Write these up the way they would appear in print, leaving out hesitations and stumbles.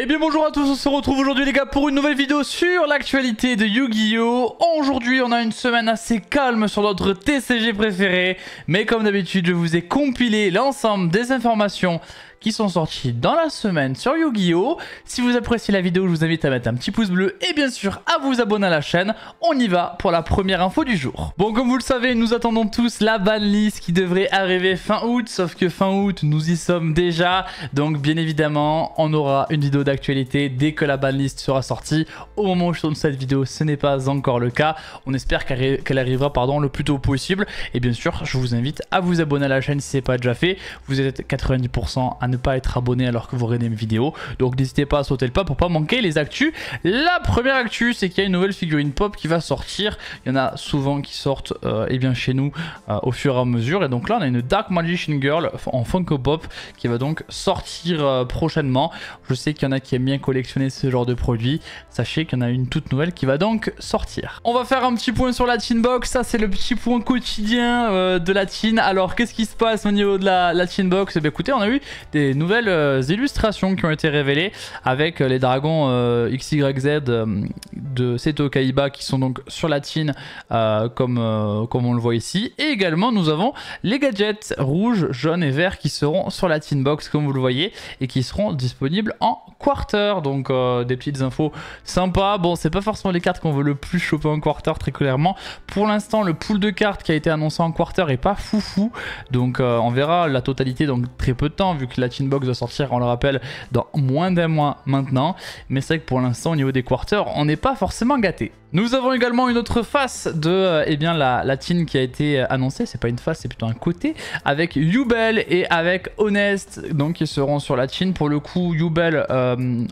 Eh bien bonjour à tous, on se retrouve aujourd'hui les gars pour une nouvelle vidéo sur l'actualité de Yu-Gi-Oh! Aujourd'hui on a une semaine assez calme sur notre TCG préféré, mais comme d'habitude je vous ai compilé l'ensemble des informations qui sont sorties dans la semaine sur Yu-Gi-Oh! Si vous appréciez la vidéo, je vous invite à mettre un petit pouce bleu et bien sûr à vous abonner à la chaîne. On y va pour la première info du jour. Bon, comme vous le savez, nous attendons tous la banlist qui devrait arriver fin août, sauf que fin août, nous y sommes déjà. Donc bien évidemment, on aura une vidéo d'actualité dès que la banlist sera sortie. Au moment où je tourne cette vidéo, ce n'est pas encore le cas. On espère qu'elle arrivera le plus tôt possible. Et bien sûr, je vous invite à vous abonner à la chaîne si ce n'est pas déjà fait. Vous êtes 90% à ne pas être abonné alors que vous regardez mes vidéos, donc n'hésitez pas à sauter le pas pour pas manquer les actus. La première actu, c'est qu'il y a une nouvelle figurine pop qui va sortir. Il y en a souvent qui sortent et bien chez nous au fur et à mesure, et donc là on a une Dark Magician Girl en Funko Pop qui va donc sortir prochainement. Je sais qu'il y en a qui aiment bien collectionner ce genre de produits, sachez qu'il y en a une toute nouvelle qui va donc sortir. On va faire un petit point sur la Teen Box, ça c'est le petit point quotidien de la Teen. Alors qu'est-ce qui se passe au niveau de la Teen Box? Eh bien écoutez, on a eu des nouvelles illustrations qui ont été révélées avec les dragons XYZ de Seto Kaiba qui sont donc sur la Teen comme on le voit ici, et également nous avons les gadgets rouges, jaunes et verts qui seront sur la Teen Box comme vous le voyez et qui seront disponibles en quarter. Donc des petites infos sympas. Bon, c'est pas forcément les cartes qu'on veut le plus choper en quarter très clairement. Pour l'instant le pool de cartes qui a été annoncé en quarter est pas foufou, donc on verra la totalité dans très peu de temps vu que la Teen Box va sortir, on le rappelle, dans moins d'un mois maintenant. Mais c'est vrai que pour l'instant au niveau des quarters on n'est pas forcément gâté. Nous avons également une autre face de la Teen qui a été annoncée. C'est pas une face, c'est plutôt un côté, avec Yubel et avec Honest, donc qui seront sur la Teen. Pour le coup, Yubel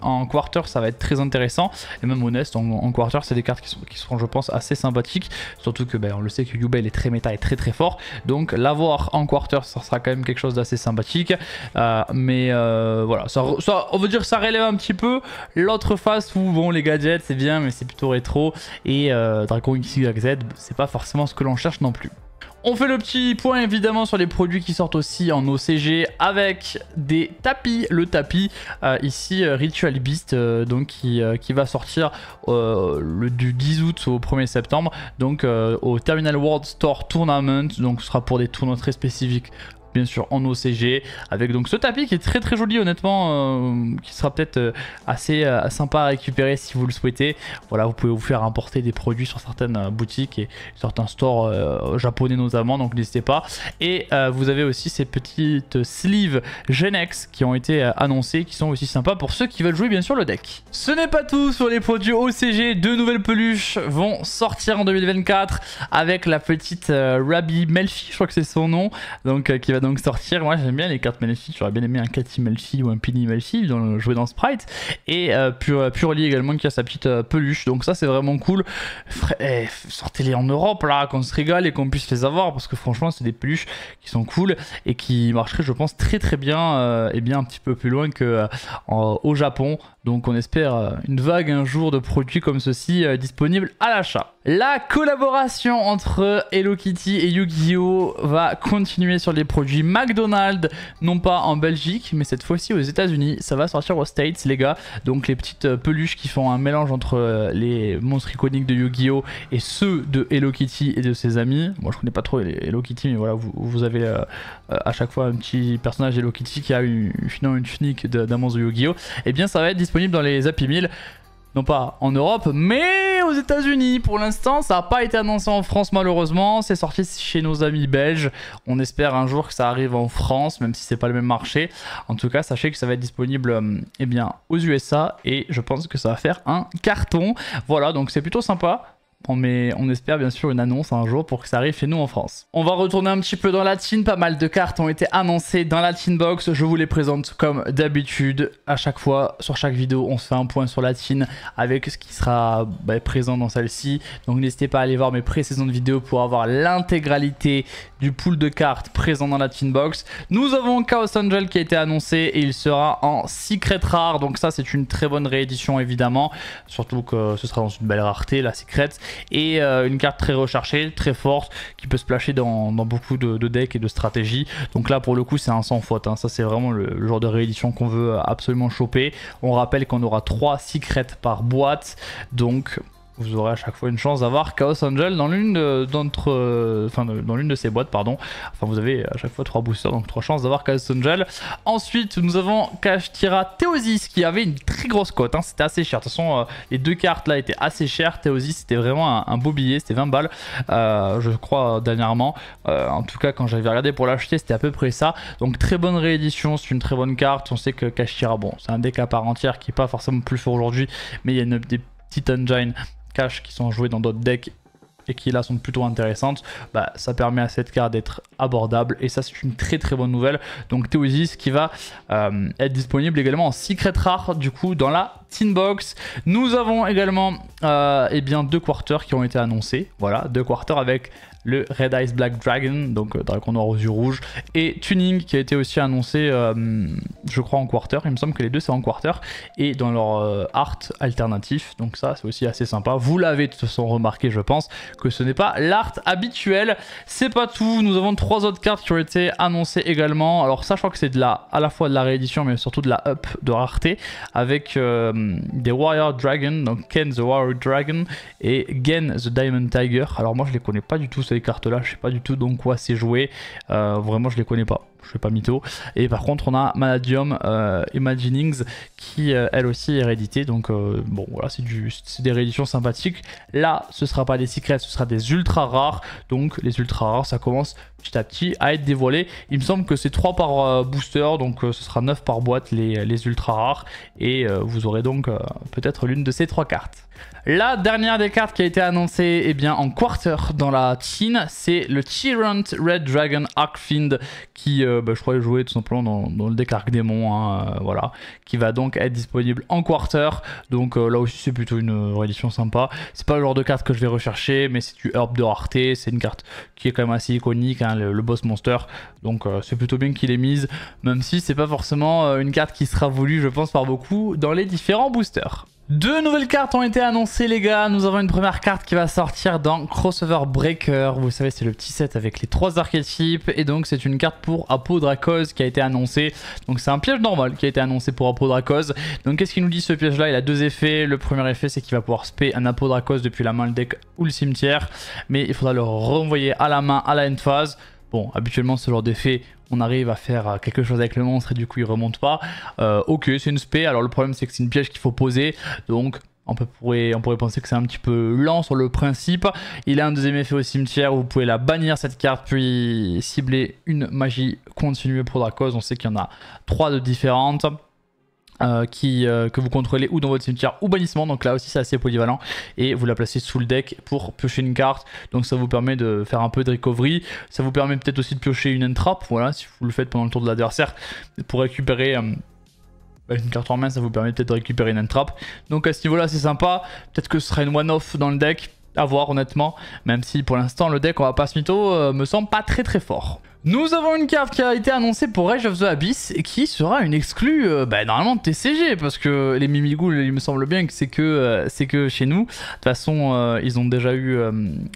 en quarter ça va être très intéressant, et même Honest en quarter c'est des cartes qui seront je pense assez sympathiques, surtout que on le sait que Yubel est très méta et très très fort, donc l'avoir en quarter ça sera quand même quelque chose d'assez sympathique. Mais voilà, ça, on veut dire ça relève un petit peu l'autre face où bon, les gadgets c'est bien mais c'est plutôt rétro, et Dragon XYZ c'est pas forcément ce que l'on cherche non plus. On fait le petit point évidemment sur les produits qui sortent aussi en OCG avec des tapis. Le tapis ici Ritual Beast donc qui va sortir du 10 août au 1er septembre, donc au Terminal World Store Tournament, donc ce sera pour des tournois très spécifiques bien sûr en OCG, avec donc ce tapis qui est très très joli honnêtement, qui sera peut-être assez sympa à récupérer si vous le souhaitez. Voilà, vous pouvez vous faire importer des produits sur certaines boutiques et certains stores japonais notamment, donc n'hésitez pas. Et vous avez aussi ces petites sleeves Genex qui ont été annoncées, qui sont aussi sympas pour ceux qui veulent jouer bien sûr le deck. Ce n'est pas tout sur les produits OCG, deux nouvelles peluches vont sortir en 2024 avec la petite Rabi Melfi, je crois que c'est son nom, donc qui va donc sortir. Moi j'aime bien les cartes Melfi, j'aurais bien aimé un Cathy Melfi ou un Penny Melfi jouer dans Sprite, et Purely également qui a sa petite peluche, donc ça c'est vraiment cool. Sortez-les en Europe là, qu'on se régale et qu'on puisse les avoir, parce que franchement c'est des peluches qui sont cool et qui marcheraient je pense très très bien, et bien un petit peu plus loin que au Japon. Donc on espère une vague un jour de produits comme ceci disponibles à l'achat. La collaboration entre Hello Kitty et Yu-Gi-Oh! Va continuer sur les produits McDonald's, non pas en Belgique mais cette fois-ci aux États-Unis. Ça va sortir aux States les gars, donc les petites peluches qui font un mélange entre les monstres iconiques de Yu-Gi-Oh! Et ceux de Hello Kitty et de ses amis. Moi je connais pas trop les Hello Kitty, mais voilà, vous avez à chaque fois un petit personnage Hello Kitty qui a finalement une tunique d'un monstre de Yu-Gi-Oh! Et bien ça va être disponible dans les Happy Meal, non pas en Europe mais aux États-Unis. Pour l'instant ça n'a pas été annoncé en France malheureusement, c'est sorti chez nos amis belges. On espère un jour que ça arrive en France, même si c'est pas le même marché. En tout cas sachez que ça va être disponible eh bien aux USA, et je pense que ça va faire un carton. Voilà, donc c'est plutôt sympa. On espère bien sûr une annonce un jour pour que ça arrive chez nous en France. On va retourner un petit peu dans la Teen. Pas mal de cartes ont été annoncées dans la Teen Box. Je vous les présente comme d'habitude. À chaque fois, sur chaque vidéo, on se fait un point sur la Teen avec ce qui sera présent dans celle-ci. Donc n'hésitez pas à aller voir mes précédentes vidéos pour avoir l'intégralité du pool de cartes présent dans la Teen Box. Nous avons Chaos Angel qui a été annoncé et il sera en Secret Rare. Donc ça c'est une très bonne réédition évidemment. Surtout que ce sera dans une belle rareté, la Secret. et une carte très recherchée, très forte, qui peut se splasher dans beaucoup de decks et de stratégies. Donc là pour le coup c'est un sans faute, hein. Ça c'est vraiment le genre de réédition qu'on veut absolument choper. On rappelle qu'on aura 3 secrets par boîte, donc vous aurez à chaque fois une chance d'avoir Chaos Angel dans l'une de ces boîtes, pardon. Enfin, vous avez à chaque fois 3 boosters, donc 3 chances d'avoir Chaos Angel. Ensuite, nous avons Kashtira Theosis qui avait une très grosse cote, hein. C'était assez cher. De toute façon, les 2 cartes là étaient assez chères. Theosis, c'était vraiment un beau billet, c'était 20 balles, je crois, dernièrement. En tout cas, quand j'avais regardé pour l'acheter, c'était à peu près ça. Donc, très bonne réédition, c'est une très bonne carte. On sait que Kashtira, bon, c'est un deck à part entière qui n'est pas forcément plus fort aujourd'hui, mais il y a des petites engines cash qui sont jouées dans d'autres decks et qui là sont plutôt intéressantes. Bah, ça permet à cette carte d'être abordable et ça c'est une très très bonne nouvelle. Donc Theosis qui va être disponible également en secret rare du coup dans la Tin Box. Nous avons également eh bien 2 quarters qui ont été annoncés. Voilà, 2 quarters avec le Red Eyes Black Dragon, donc dragon noir aux yeux rouges, et Tuning qui a été aussi annoncé, je crois en quarter, il me semble que les deux c'est en quarter, et dans leur art alternatif, donc ça c'est aussi assez sympa. Vous l'avez de toute façon remarqué, je pense, que ce n'est pas l'art habituel. C'est pas tout, nous avons 3 autres cartes qui ont été annoncées également. Alors ça je crois que c'est à la fois de la réédition mais surtout de la up de rareté, avec des Warrior Dragon, donc Ken the Warrior Dragon et Gen the Diamond Tiger. Alors moi je les connais pas du tout ces cartes là, je sais pas du tout dans quoi c'est joué, vraiment je les connais pas, je fais pas mytho. Et par contre on a Manadium Imaginings qui elle aussi est rééditée, donc bon voilà, c'est des rééditions sympathiques. Là ce sera pas des secrets, ce sera des ultra rares, donc les ultra rares ça commence petit à petit à être dévoilé. Il me semble que c'est 3 par booster, donc ce sera 9 par boîte les ultra rares, et vous aurez donc peut-être l'une de ces 3 cartes. La dernière des cartes qui a été annoncée eh bien, en quarter dans la Tin, c'est le Tyrant Red Dragon Arcfiend qui, je crois, est joué tout simplement dans le deck Arcdémon, hein, voilà, qui va donc être disponible en quarter. Donc là aussi c'est plutôt une réédition sympa. C'est pas le genre de carte que je vais rechercher, mais c'est du herb de rareté, c'est une carte qui est quand même assez iconique, hein, le boss monster. Donc c'est plutôt bien qu'il est mise, même si c'est pas forcément une carte qui sera voulue, je pense, par beaucoup dans les différents boosters. 2 nouvelles cartes ont été annoncées les gars. Nous avons une première carte qui va sortir dans Crossover Breaker. Vous savez c'est le petit set avec les 3 archétypes. Et donc c'est une carte pour Apodrakos qui a été annoncée. Donc c'est un piège normal qui a été annoncé pour Apodrakos. Donc qu'est-ce qu'il nous dit ce piège là? Il a 2 effets. Le premier effet c'est qu'il va pouvoir spé un Apodrakos depuis la main, le deck ou le cimetière. Mais il faudra le renvoyer à la main à la end phase. Bon, habituellement ce genre d'effet, on arrive à faire quelque chose avec le monstre et du coup il remonte pas. Ok, c'est une spé, alors le problème c'est que c'est une piège qu'il faut poser, donc on pourrait penser que c'est un petit peu lent sur le principe. Il a un deuxième effet au cimetière où vous pouvez la bannir cette carte puis cibler une magie continue pour Drakos. On sait qu'il y en a 3 de différentes. Que vous contrôlez ou dans votre cimetière ou bannissement, donc là aussi c'est assez polyvalent, et vous la placez sous le deck pour piocher une carte, donc ça vous permet de faire un peu de recovery, ça vous permet peut-être aussi de piocher une entrap, voilà, si vous le faites pendant le tour de l'adversaire pour récupérer une carte en main, ça vous permet peut-être de récupérer une entrap, donc à ce niveau là c'est sympa. Peut-être que ce sera une one-off dans le deck, à voir honnêtement, même si pour l'instant le deck, on va pas se mytho, me semble pas très fort. Nous avons une carte qui a été annoncée pour Rage of the Abyss et qui sera une exclue normalement de TCG, parce que les Mimighoul, il me semble bien que c'est que chez nous. De toute façon ils ont déjà eu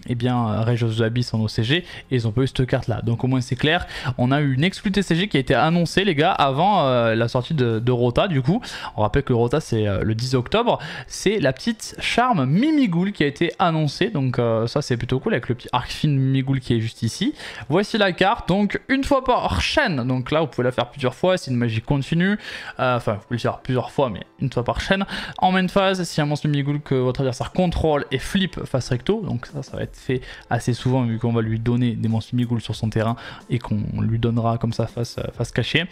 eh bien Rage of the Abyss en OCG et ils ont pas eu cette carte là, donc au moins c'est clair. On a eu une exclue TCG qui a été annoncée les gars avant la sortie de Rota. Du coup on rappelle que Rota c'est le 10 octobre, c'est la petite charme Mimighoul qui a été annoncée, donc ça c'est plutôt cool avec le petit Arcfiend Mimighoul qui est juste ici. Voici la carte. Donc une fois par chaîne, donc là vous pouvez la faire plusieurs fois, c'est une magie continue, enfin vous pouvez le faire plusieurs fois mais une fois par chaîne. En main phase, si un monstre Mimighoul que votre adversaire contrôle et flip face recto, donc ça va être fait assez souvent vu qu'on va lui donner des monstres Mimighoul sur son terrain et qu'on lui donnera comme ça face cachée,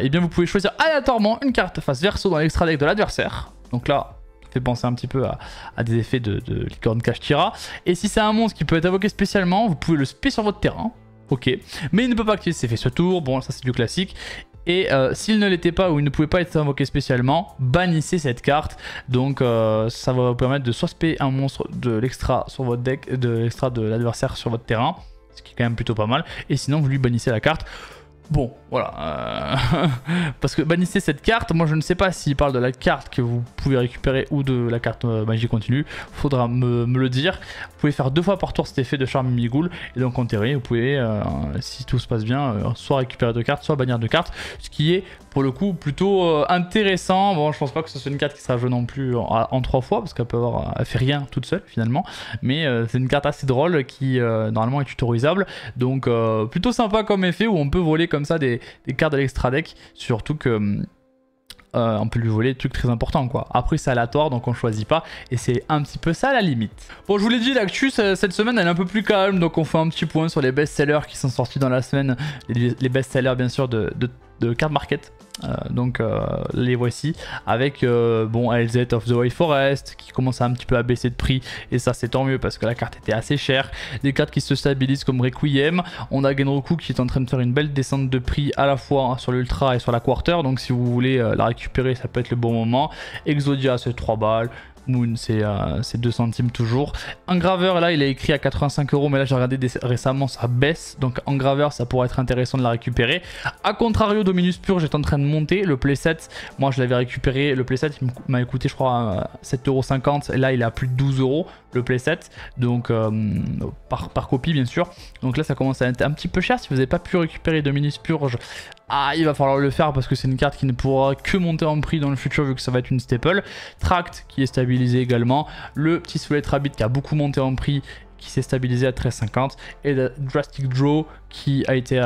et bien vous pouvez choisir aléatoirement une carte face verso dans l'extra deck de l'adversaire. Donc là ça fait penser un petit peu à des effets de licorne Kashtira, et si c'est un monstre qui peut être invoqué spécialement, vous pouvez le spé sur votre terrain. Ok, mais il ne peut pas activer ses effets ce tour, bon ça c'est du classique. Et s'il ne l'était pas ou il ne pouvait pas être invoqué spécialement, bannissez cette carte. Donc ça va vous permettre de soit spé un monstre de l'extra sur votre deck, de l'extra de l'adversaire sur votre terrain, ce qui est quand même plutôt pas mal. Et sinon vous lui bannissez la carte. Bon, voilà. Parce que bannissez cette carte. Moi, je ne sais pas s'il parle de la carte que vous pouvez récupérer ou de la carte magie continue. Faudra me le dire. Vous pouvez faire 2 fois par tour cet effet de charme Mimigoul. Et donc, en théorie, vous pouvez, si tout se passe bien, soit récupérer 2 cartes, soit bannir 2 cartes. Ce qui est, pour le coup, plutôt intéressant. Bon, je pense pas que ce soit une carte qui sera jouée non plus en 3 fois. Parce qu'elle elle fait rien toute seule, finalement. Mais c'est une carte assez drôle qui, normalement, est tutorisable. Donc, plutôt sympa comme effet où on peut voler comme ça des cartes de l'extra deck, surtout que on peut lui voler des trucs très importants quoi. Après c'est aléatoire donc on choisit pas et c'est un petit peu ça la limite. Bon je vous l'ai dit, l'actu cette semaine elle est un peu plus calme, donc on fait un petit point sur les best-sellers qui sont sortis dans la semaine, les best-sellers bien sûr de Card Market. Donc les voici avec bon LZ of the White Forest qui commence à un petit peu à baisser de prix et ça c'est tant mieux parce que la carte était assez chère. Des cartes qui se stabilisent comme Requiem, on a Genroku qui est en train de faire une belle descente de prix à la fois sur l'ultra et sur la quarter, donc si vous voulez la récupérer ça peut être le bon moment. Exodia c'est 3 balles, Moon c'est 2 centimes toujours. Engraveur là il est écrit à 85 €, mais là j'ai regardé récemment ça baisse, donc Engraveur ça pourrait être intéressant de la récupérer. A contrario Dominus Purge est en train de monter, le playset moi je l'avais récupéré, le playset il m'a coûté je crois 7,50 €, et là il est à plus de 12 € le playset, donc par copie bien sûr, donc là ça commence à être un petit peu cher. Si vous n'avez pas pu récupérer Dominus Purge, il va falloir le faire parce que c'est une carte qui ne pourra que monter en prix dans le futur vu que ça va être une staple. Tract qui est stabilisé également, le petit Soulette Rabbit qui a beaucoup monté en prix qui s'est stabilisé à 13,50 et Drastic Draw qui a été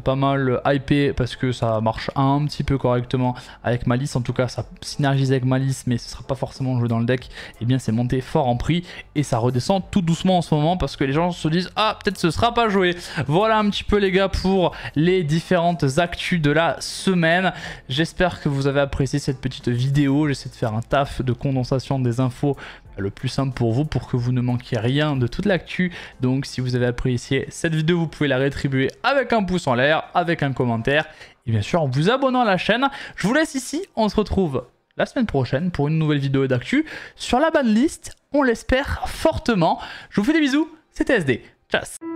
pas mal hypé parce que ça marche un petit peu correctement avec Malice, en tout cas ça synergise avec Malice mais ce sera pas forcément joué dans le deck. Et bien c'est monté fort en prix et ça redescend tout doucement en ce moment parce que les gens se disent peut-être ce sera pas joué. Voilà un petit peu les gars pour les différentes actus de la semaine. J'espère que vous avez apprécié cette petite vidéo, j'essaie de faire un taf de condensation des infos le plus simple pour vous pour que vous ne manquiez rien de toute l'actu. Donc si vous avez apprécié cette vidéo vous pouvez la rétribuer avec un pouce en l'air, avec un commentaire et bien sûr en vous abonnant à la chaîne. Je vous laisse ici, on se retrouve la semaine prochaine pour une nouvelle vidéo d'actu sur la banlist, on l'espère fortement. Je vous fais des bisous, c'était SD, ciao.